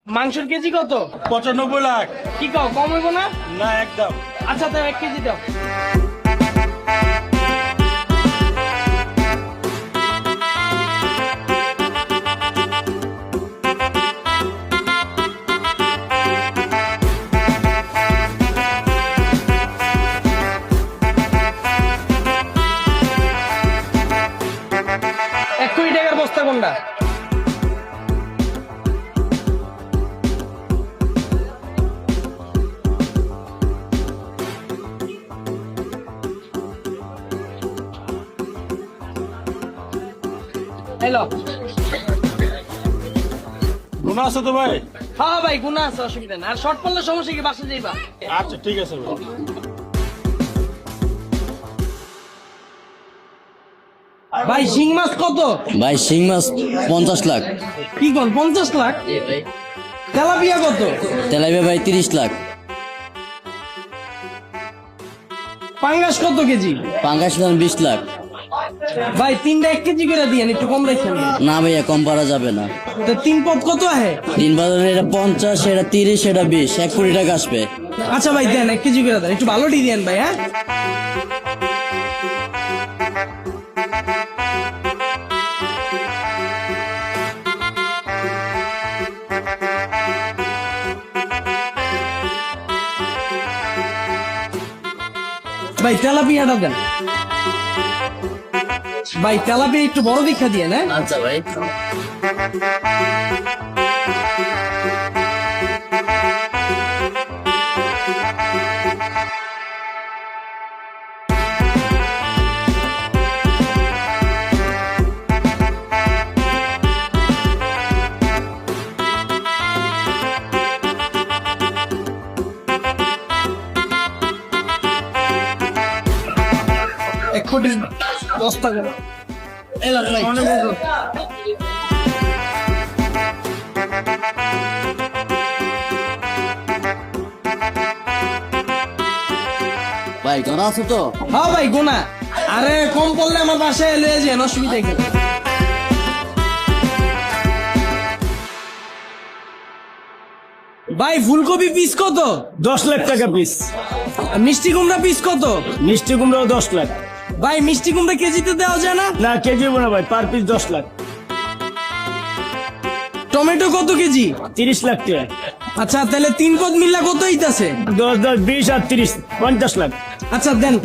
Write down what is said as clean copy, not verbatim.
মাংসের কেজি কত? 95 লাখ। কি কও, কম হইব না? না একদম। আচ্ছা দাও, 1 কেজি দাও। এক কোটি টাকার বস্তা কোনটা? হ্যালো, গুণা আছে তো ভাই? হ্যাঁ ভাই, গুণা আছে, অসুবিধা না। আর শর্ট পড়লে সমস্যা কি, বাসা যাইবা? আচ্ছা ঠিক আছে ভাই। ভাই শিং মাছ কত? ভাই শিং মাছ 50 লাখ। কি কোন 50 লাখ? তেলাপিয়া কত? তেলাপিয়া ভাই 30 লাখ। পাঙ্গাস কত কেজি? পাঙ্গাস 20 লাখ। ভাই তিনটা 1 কেজি করে দিয়েন, একটু কম রাখেন। না ভাইয়া কম পারা যাবে না। তো 3 পদ কত আহে? 3 বাজারে এটা 50, এটা 30, এটা 20, 1 কোটি টাকা আসবে। আচ্ছা ভাই দেন, 1 কেজি করে দেন, একটু ভালোটি দেন ভাই। হ্যাঁ ভাই তেলাপিয়াটা দেন। ভাই তেলাপিয়া একটু বড় দীক্ষা দিয়ে না। আচ্ছা ভাই। এক কোটি 10 টাকা। এলাম ভাই। ভাই জানা আছে তো? হ্যাঁ ভাই গোনা। আরে কম পড়লে আমার বাসায় লয়ে যান, অসুবিধা কি? ভাই ফুলকপি পিস কত? 10 লাখ টাকা পিস। আর মিষ্টি কুমড়া পিস কত? মিষ্টি কুমড়াও 10 লাখ। ভাই মিষ্টি কুমড়া কেজিতে দেওয়া যায় না? না কেজি না ভাই, পার পিস 10 লাখ। টমেটো কত কেজি? 30 লাখ টাকা। আচ্ছা তাহলে 3 পদ মিল্লা কত হইতাছে? 10 10 20 আর 30 50 লাখ। আচ্ছা দেন।